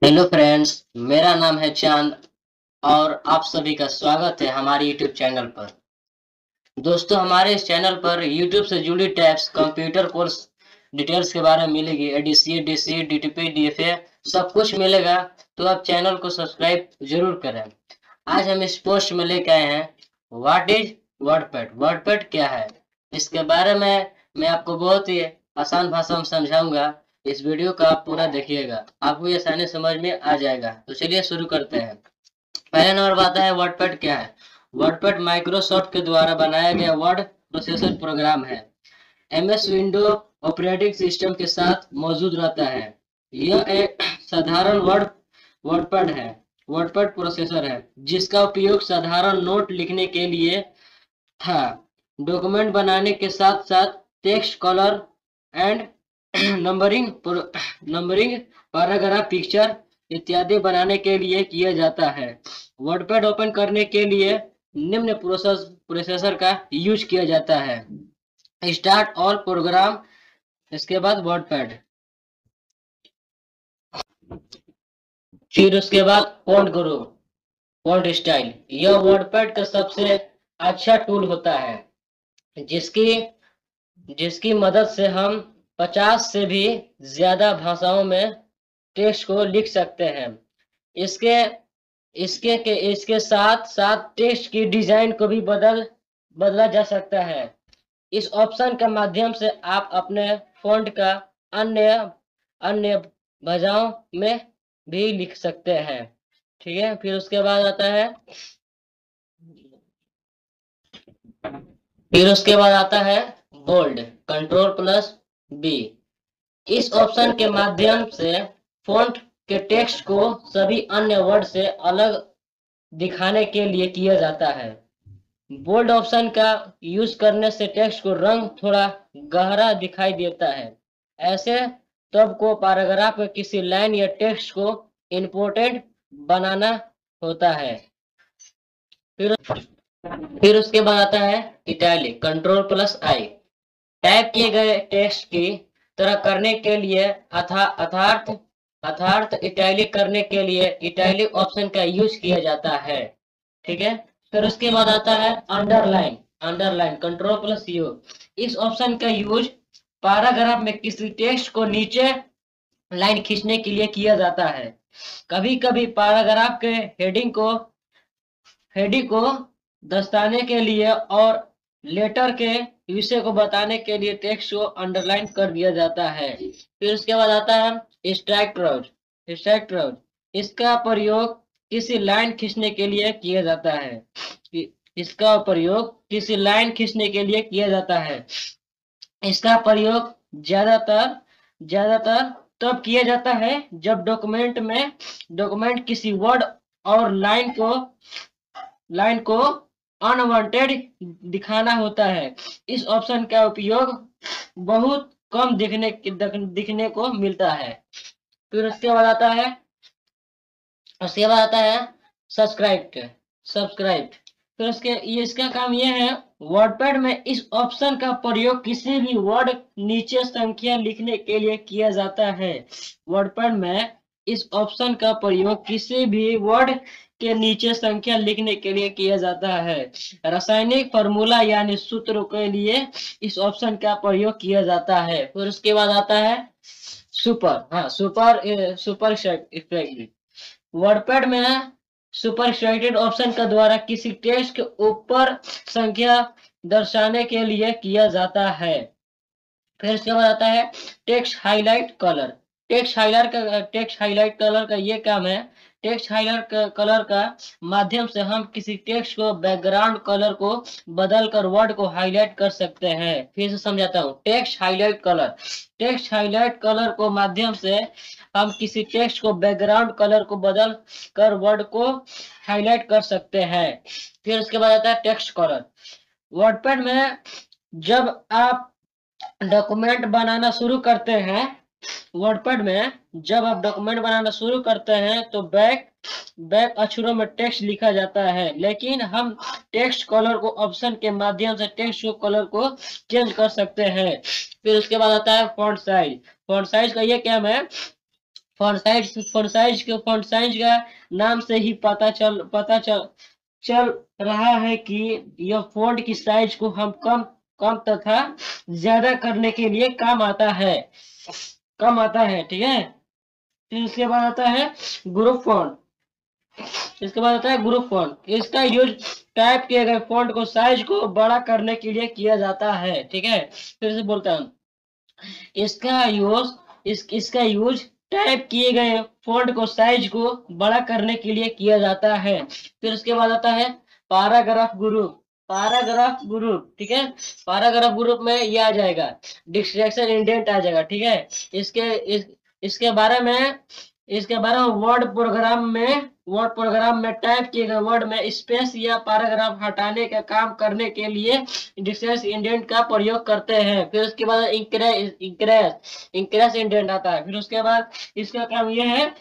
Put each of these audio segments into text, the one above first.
Hello friends, मेरा नाम है चांद और आप सभी का स्वागत है हमारे यूट्यूब चैनल पर। दोस्तों, हमारे इस चैनल पर यूट्यूब से जुड़ी टैब्स, कंप्यूटर कोर्स डिटेल्स के बारे में मिलेगी। एडीसी, डीसी, डीटीपी, डीएफए सब कुछ मिलेगा। तो आप चैनल को सब्सक्राइब जरूर करें। आज हम इस पोस्ट में लेके आए हैं व्हाट इज वर्डपैड। वर्डपैड क्या है, इसके बारे में मैं आपको बहुत ही आसान भाषा में समझाऊंगा। इस वीडियो का आप पूरा देखिएगा, आपको ये आसानी समझ में आ जाएगा। तो चलिए शुरू करते हैं। पहला नंबर बात है वर्डपैड क्या है। वर्डपैड माइक्रोसॉफ्ट के द्वारा बनाया गया वर्ड प्रोसेसर प्रोग्राम है। एमएस विंडो ऑपरेटिंग सिस्टम के साथ मौजूद रहता है। यह एक साधारण वर्डपैड है, वर्डपैड प्रोसेसर है, जिसका उपयोग साधारण नोट लिखने के लिए था। डॉक्यूमेंट बनाने के साथ साथ text, colour and numbering numbering, paragraph, picture इत्यादि बनाने के लिए किया जाता है। वर्डपैड ओपन करने के लिए निम्न प्रोसेसर का यूज किया जाता है। स्टार्ट ऑल प्रोग्राम, इसके बाद वर्डपैड, फिर उसके बाद फॉन्ट ग्रुप, फॉन्ट स्टाइल। यह वर्डपैड का सबसे अच्छा टूल होता है, जिसकी जिसकी मदद से हम 50 से भी ज्यादा भाषाओं में टेक्स्ट को लिख सकते हैं। इसके इसके साथ साथ टेक्स्ट की डिजाइन को भी बदला जा सकता है। इस ऑप्शन के माध्यम से आप अपने फॉन्ट का अन्य अन्य भाषाओं में भी लिख सकते हैं। ठीक है, फिर उसके बाद आता है बोल्ड, कंट्रोल प्लस बी। इस ऑप्शन के माध्यम से फॉन्ट के टेक्स्ट को सभी अन्य वर्ड से अलग दिखाने के लिए किया जाता है। बोल्ड ऑप्शन का यूज करने से टेक्स्ट को रंग थोड़ा गहरा दिखाई देता है। ऐसे तब को पैराग्राफ में किसी लाइन या टेक्स्ट को इम्पोर्टेंट बनाना होता है। फिर फिर उसके बाद आता है इटैलिक, कंट्रोल प्लस आई। टाइप किए गए टेक्स्ट की तरह करने के लिए अर्थात अर्थात इटैलिक करने के लिए इटैलिक ऑप्शन का यूज किया जाता है। ठीक है, फिर उसके बाद आता है underline, underline control plus you. इस ऑप्शन का यूज पैराग्राफ में किसी टेक्स्ट को नीचे लाइन खींचने के लिए किया जाता है। कभी कभी पैराग्राफ के हेडिंग को दर्शाने के लिए और लेटर के विषय को बताने के लिए टेक्स्ट को अंडरलाइन कर दिया जाता है। फिर उसके बाद आता है स्ट्राइक थ्रू, स्ट्राइक थ्रू। इसका प्रयोग किसी लाइन खींचने के लिए किया जाता है। इसका प्रयोग किसी लाइन खींचने के लिए किया जाता है। इसका प्रयोग ज्यादातर ज्यादातर तब किया जाता है जब डॉक्यूमेंट किसी वर्ड और लाइन को अनवांटेड दिखाना होता है। इस ऑप्शन का उपयोग बहुत कम दिखने को मिलता है। फिर उसके बाद आता है सब्सक्राइब, सब्सक्राइब। फिर इसका काम यह है, वर्डपैड में इस ऑप्शन का प्रयोग किसी भी वर्ड नीचे संख्या लिखने के लिए किया जाता है। वर्डपैड में इस ऑप्शन का प्रयोग किसी भी वर्ड के नीचे संख्या लिखने के लिए किया जाता है। रासायनिक फार्मूला यानी सूत्र के लिए इस ऑप्शन का प्रयोग किया जाता है। फिर उसके बाद आता है सुपर इफेक्ट। वर्डपैड में सुपरस्क्रिप्टेड ऑप्शन का द्वारा किसी टेक्स्ट के ऊपर संख्या दर्शाने के लिए किया जाता है। फिर इसके बाद आता है text highlight colour. Text highlight colour का ये काम है। टेक्स्ट हाईलाइट कलर का माध्यम से हम किसी टेक्स्ट को बैकग्राउंड कलर को बदल कर वर्ड को हाईलाइट कर सकते हैं। फिर से समझाता हूँ, टेक्स्ट हाईलाइट कलर को माध्यम से हम किसी टेक्स्ट को बैकग्राउंड कलर को बदल कर वर्ड को हाईलाइट कर सकते हैं। फिर उसके बाद आता है टेक्स्ट कलर। वर्डपैड में जब आप डॉक्यूमेंट बनाना शुरू करते हैं वर्डपैड में जब आप डॉक्यूमेंट बनाना शुरू करते हैं तो बैक अक्षरों में टेक्स्ट लिखा जाता है, लेकिन हम टेक्स्ट कलर को ऑप्शन के माध्यम से टेक्स्ट कलर को चेंज कर सकते हैं। फिर उसके बाद आता है फॉन्ट साइज। फॉन्ट साइज का ये क्या है, फॉन्ट साइज का नाम से ही चल रहा है कि यह फॉन्ट की साइज को हम कम कम तथा ज्यादा करने के लिए काम आता है, ठीक है। फिर इसके बाद आता है ग्रुप फॉन्ट। इसके बाद आता है ग्रुप फॉन्ट। इसका यूज टाइप किए गए फॉन्ट को साइज को बड़ा करने के लिए किया जाता है, ठीक है। फिर से बोलता हूँ, इसका यूज टाइप किए गए फॉन्ट को साइज को बड़ा करने के लिए किया जाता है। फिर उसके बाद आता है पैराग्राफ ग्रुप, ठीक है। पैराग्राफ ग्रुप में ये आ जाएगा, डिस्ट्रैक्शन इंडेंट आ जाएगा, ठीक है। इसके बारे में वर्ड प्रोग्राम में टाइप किए गए वर्ड में स्पेस या पैराग्राफ हटाने का काम करने के लिए डिस्टेंस इंडेंट का प्रयोग करते हैं। फिर उसके बाद इंक्रेस इंडेंट आता है। फिर उसके बाद इसका काम यह है,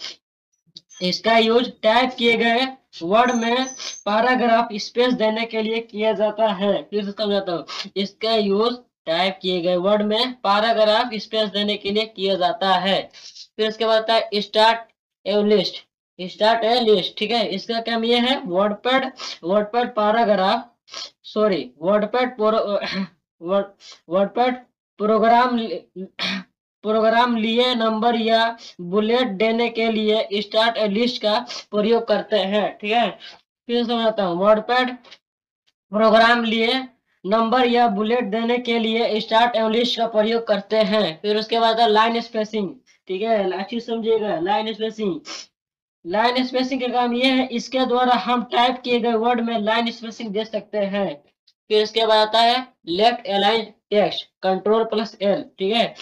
इसका यूज टाइप किए गए वर्ड में पैराग्राफ स्पेस देने के लिए किया जाता है। फिर समझाता हूँ, इसका यूज टाइप किए गए वर्ड में पैराग्राफ स्पेस देने के लिए किया जाता है। फिर उसके बाद आता है स्टार्ट ए लिस्ट, ठीक है। इसका काम ये है, wordpad paragraph sorry wordpad wordpad program program लिए नंबर या बुलेट देने के लिए स्टार्ट ए लिस्ट का प्रयोग करते हैं, ठीक है। फिर समझाता हूँ, वर्डपैड प्रोग्राम लिए नंबर या बुलेट देने के लिए स्टार्ट ए लिस्ट का प्रयोग करते हैं। फिर उसके बाद लाइन स्पेसिंग, ठीक है, अच्छी समझिएगा। लाइन स्पेसिंग का काम ये है, इसके द्वारा हम टाइप किए गए वर्ड में लाइन स्पेसिंग दे सकते हैं। फिर इसके बाद आता है लेफ्ट अलाइन टेक्स्ट, Ctrl+L, ठीक है।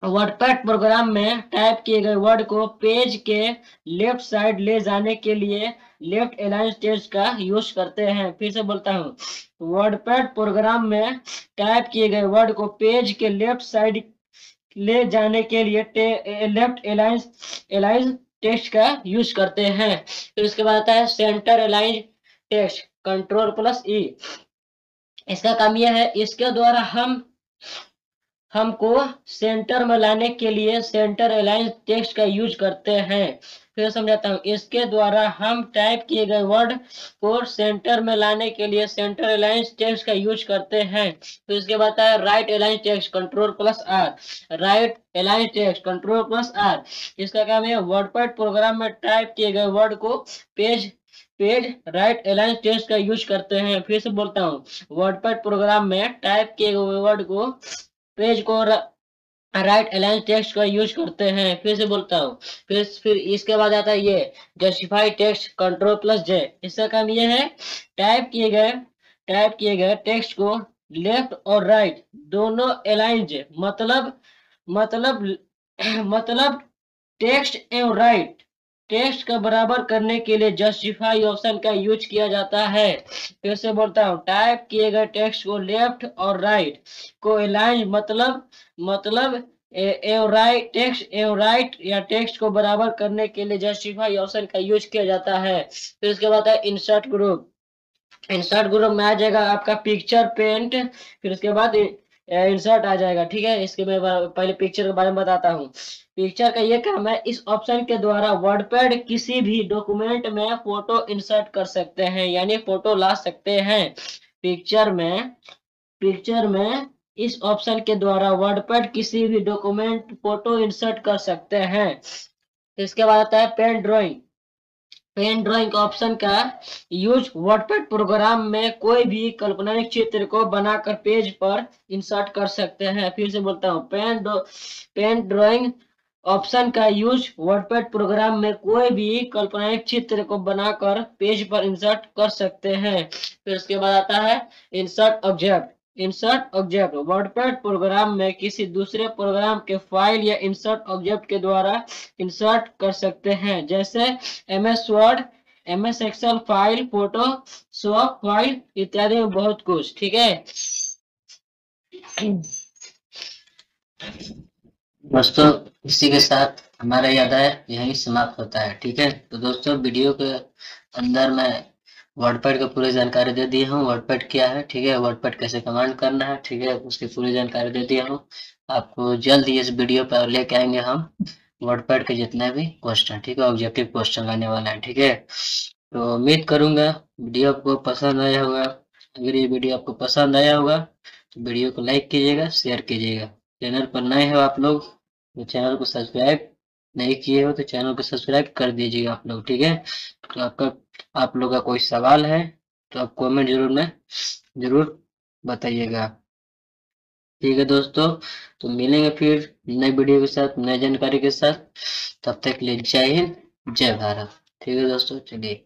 वर्डपैड प्रोग्राम में टाइप किए गए वर्ड को पेज के लेफ्ट साइड ले जाने के लिए लेफ्ट अलाइन टेक्स्ट का यूज करते हैं। फिर से बोलता हूँ, वर्डपैड प्रोग्राम में टाइप किए गए वर्ड को पेज के लेफ्ट साइड ले जाने के लिए लेफ्ट अलाइन टेक्स्ट का यूज करते हैं। फिर उसके बाद आता है सेंटर अलाइन टेक्स्ट, Ctrl+E। इसका काम यह है, इसके द्वारा हमको सेंटर में लाने के लिए सेंटर अलाइन टेक्स्ट का यूज करते हैं। फिर समझाता हूँ, इसके द्वारा हम टाइप किए गए वर्ड को सेंटर में लाने के लिए सेंटर अलाइन टेक्स्ट का यूज करते हैं। फिर उसके बाद है right align text, Ctrl+R, right align text, Ctrl+R। इसका काम है, वर्डपैड प्रोग्राम में टाइप किए गए वर्ड को पेज राइट अलाइन टेक्स्ट का यूज करते हैं। फिर से बोलता हूँ, वर्डपैड प्रोग्राम में टाइप किए गए वर्ड को पेज को राइट अलाइन टेक्स्ट का यूज करते हैं। फिर से बोलता हूँ, फिर इसके बाद आता है ये जस्टिफाई टेक्स्ट, Ctrl+J। इसका काम ये है, टाइप किए गए टेक्स्ट को लेफ्ट और राइट दोनों अलाइंज मतलब टेक्स्ट एवं राइट टेक्स्ट का बराबर करने के लिए जस्टिफाई ऑप्शन का यूज किया जाता है। फिर से बोलता हूँ, टाइप किए गए टेक्स्ट को लेफ्ट और राइट को अलाइन मतलब राइट या टेक्स्ट को बराबर करने के लिए जस्टिफाई ऑप्शन का यूज किया जाता है। फिर उसके बाद है इंसर्ट ग्रुप में आ जाएगा आपका पिक्चर पेंट। फिर उसके बाद इंसर्ट आ जाएगा, ठीक है। इसके मैं पहले पिक्चर के बारे में बताता हूँ। पिक्चर का ये काम है, इस ऑप्शन के द्वारा वर्डपैड किसी भी डॉक्यूमेंट में फोटो इंसर्ट कर सकते हैं, यानी फोटो ला सकते हैं। पिक्चर में इस ऑप्शन के द्वारा वर्डपैड किसी भी डॉक्यूमेंट फोटो इंसर्ट कर सकते हैं। इसके बाद आता है पेन ड्राइंग ऑप्शन का यूज वर्डपैड प्रोग्राम में कोई भी काल्पनिक चित्र को बनाकर पेज पर इंसर्ट कर सकते हैं। फिर से बोलता हूँ, पेन ड्राइंग ऑप्शन का यूज वर्डपैड प्रोग्राम में कोई भी काल्पनिक चित्र को बनाकर पेज पर इंसर्ट कर सकते हैं। फिर उसके बाद आता है इंसर्ट ऑब्जेक्ट वर्डपैड प्रोग्राम में किसी दूसरे प्रोग्राम के फाइल या इंसर्ट ऑब्जेक्ट के द्वारा इंसर्ट कर सकते हैं, जैसे MS Word, MS Excel file, Photoshop file इत्यादि में बहुत कुछ, ठीक है। दोस्तों, इसी के साथ हमारा अध्याय यहीं समाप्त होता है, ठीक है। तो दोस्तों, वीडियो के अंदर मैं वर्डपैड का पूरी जानकारी दे दिया हूँ, वर्डपैड क्या है, ठीक है, वर्डपैड कैसे कमांड करना है, ठीक है, उसकी पूरी जानकारी दे दिया हूँ। आपको जल्द ही इस वीडियो पर लेके आएंगे हम वर्डपैड के जितने भी क्वेश्चन, ठीक है, ऑब्जेक्टिव क्वेश्चन आने वाला है, ठीक है। तो उम्मीद करूंगा वीडियो आपको पसंद आया होगा। अगर ये वीडियो आपको पसंद आया होगा तो वीडियो को लाइक कीजिएगा, शेयर कीजिएगा। चैनल पर नए हो आप लोग तो चैनल को सब्सक्राइब नहीं किए हो तो चैनल को सब्सक्राइब कर दीजिएगा आप लोग, ठीक है। तो आप लोग का कोई सवाल है तो आप कमेंट जरूर बताइएगा। ठीक है दोस्तों, तो मिलेंगे फिर नई वीडियो के साथ, नई जानकारी के साथ। तब तक के लिए जय हिंद, जय भारत। ठीक है दोस्तों, चलिए।